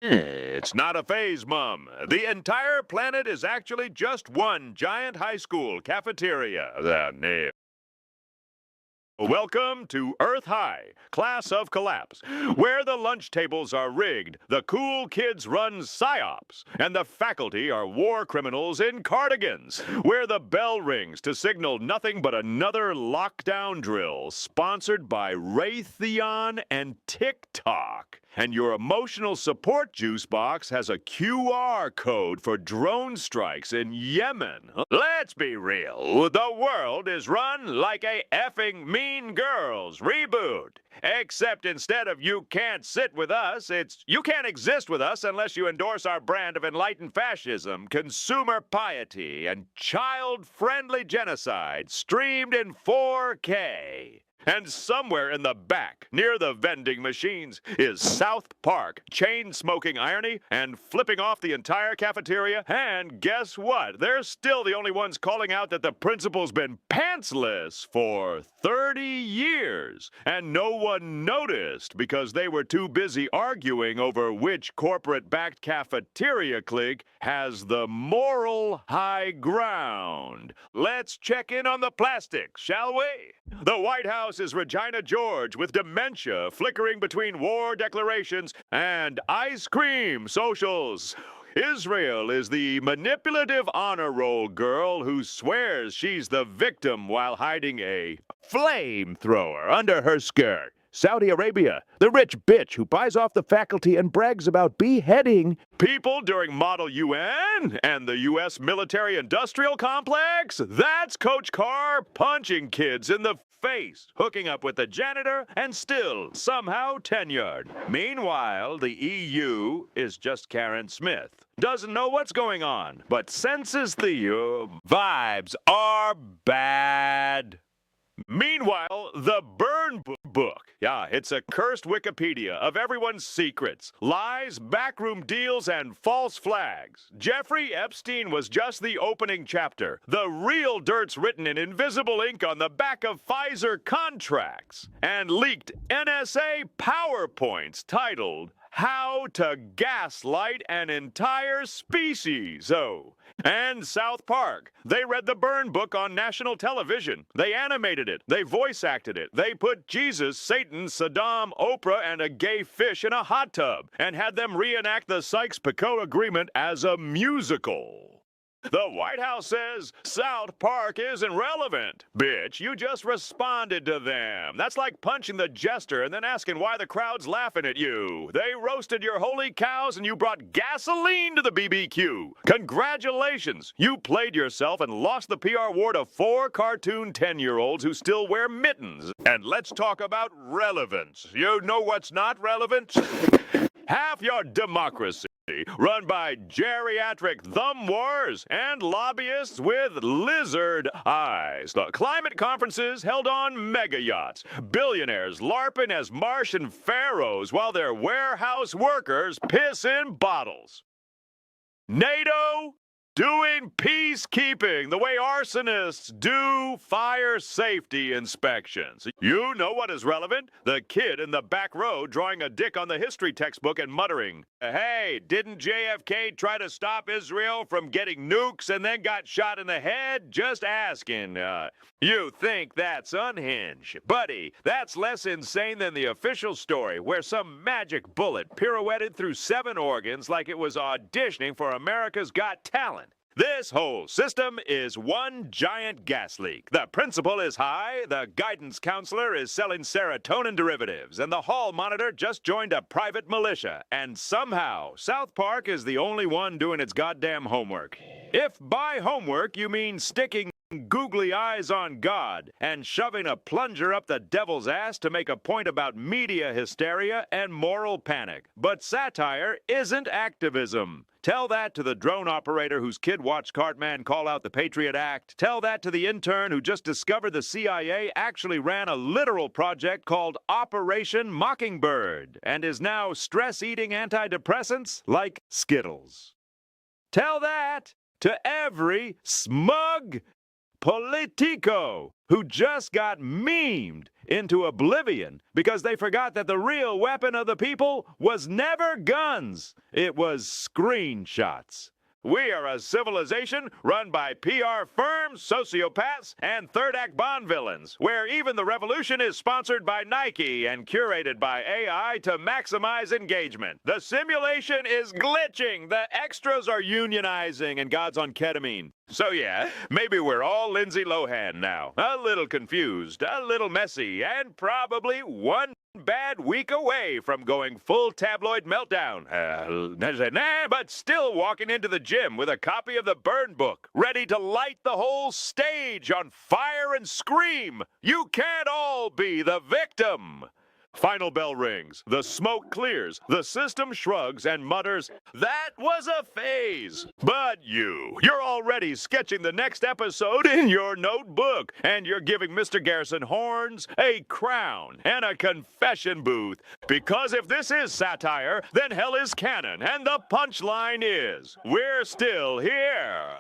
It's not a phase, Mum. The entire planet is actually just one giant high school cafeteria. Welcome to Earth High, Class of Collapse, where the lunch tables are rigged, the cool kids run psyops, and the faculty are war criminals in cardigans, where the bell rings to signal nothing but another lockdown drill sponsored by Raytheon and TikTok. And your emotional support juice box has a QR code for drone strikes in Yemen. Let's be real. The world is run like a effing Mean Girls reboot. Except instead of you can't sit with us, it's you can't exist with us unless you endorse our brand of enlightened fascism, consumer piety, and child-friendly genocide streamed in 4K. And somewhere in the back, near the vending machines, is South Park, chain-smoking irony and flipping off the entire cafeteria. And guess what? They're still the only ones calling out that the principal's been pantsless for 30 years. And no one noticed because they were too busy arguing over which corporate-backed cafeteria clique has the moral high ground. Let's check in on the plastics, shall we? The White House is Regina George with dementia flickering between war declarations and ice cream socials. Israel is the manipulative honor roll girl who swears she's the victim while hiding a flamethrower under her skirt. Saudi Arabia, the rich bitch who buys off the faculty and brags about beheading people during Model UN and the U.S. military-industrial complex. That's Coach Carr punching kids in the face, hooking up with the janitor, and still somehow tenured. Meanwhile, the EU is just Karen Smith. Doesn't know what's going on, but senses the vibes are bad. Meanwhile, the Burn Book. Yeah, it's a cursed Wikipedia of everyone's secrets, lies, backroom deals, and false flags. Jeffrey Epstein was just the opening chapter. The real dirt's written in invisible ink on the back of Pfizer contracts and leaked NSA PowerPoints titled How to Gaslight an Entire Species. Oh. And South Park. They read the Burn Book on national television. They animated it. They voice acted it. They put Jesus, Satan, Saddam, Oprah, and a gay fish in a hot tub and had them reenact the Sykes-Picot Agreement as a musical. The White House says South Park isn't relevant. Bitch, you just responded to them. That's like punching the jester and then asking why the crowd's laughing at you. They roasted your holy cows and you brought gasoline to the BBQ. Congratulations. You played yourself and lost the PR war to 4 cartoon 10-year-olds who still wear mittens. And let's talk about relevance. You know what's not relevant? Half your democracy. Run by geriatric thumb wars and lobbyists with lizard eyes. The climate conferences held on mega yachts. Billionaires LARPing as Martian pharaohs while their warehouse workers piss in bottles. NATO doing peacekeeping the way arsonists do fire safety inspections. You know what is relevant? The kid in the back row drawing a dick on the history textbook and muttering, "Hey, didn't JFK try to stop Israel from getting nukes and then got shot in the head? Just asking." You think that's unhinged. Buddy, that's less insane than the official story where some magic bullet pirouetted through 7 organs like it was auditioning for America's Got Talent. This whole system is one giant gas leak. The principal is high, the guidance counselor is selling serotonin derivatives, and the hall monitor just joined a private militia. And somehow, South Park is the only one doing its goddamn homework. If by homework you mean sticking googly eyes on God and shoving a plunger up the devil's ass to make a point about media hysteria and moral panic. But satire isn't activism. Tell that to the drone operator whose kid watched Cartman call out the Patriot Act. Tell that to the intern who just discovered the CIA actually ran a literal project called Operation Mockingbird and is now stress-eating antidepressants like Skittles. Tell that to every smug Politico, who just got memed into oblivion because they forgot that the real weapon of the people was never guns. It was screenshots. We are a civilization run by PR firms, sociopaths, and third-act Bond villains, where even the revolution is sponsored by Nike and curated by AI to maximize engagement. The simulation is glitching, the extras are unionizing, and God's on ketamine. So yeah, maybe we're all Lindsay Lohan now. A little confused, a little messy, and probably one bad week away from going full tabloid meltdown. But still walking into the gym with a copy of the Burn Book, ready to light the whole stage on fire and scream. You can't all be the victim. Final bell rings, the smoke clears, the system shrugs and mutters, "That was a phase." But you're already sketching the next episode in your notebook, and you're giving Mr. Garrison horns, a crown, and a confession booth. Because if this is satire, then hell is canon, and the punchline is, we're still here.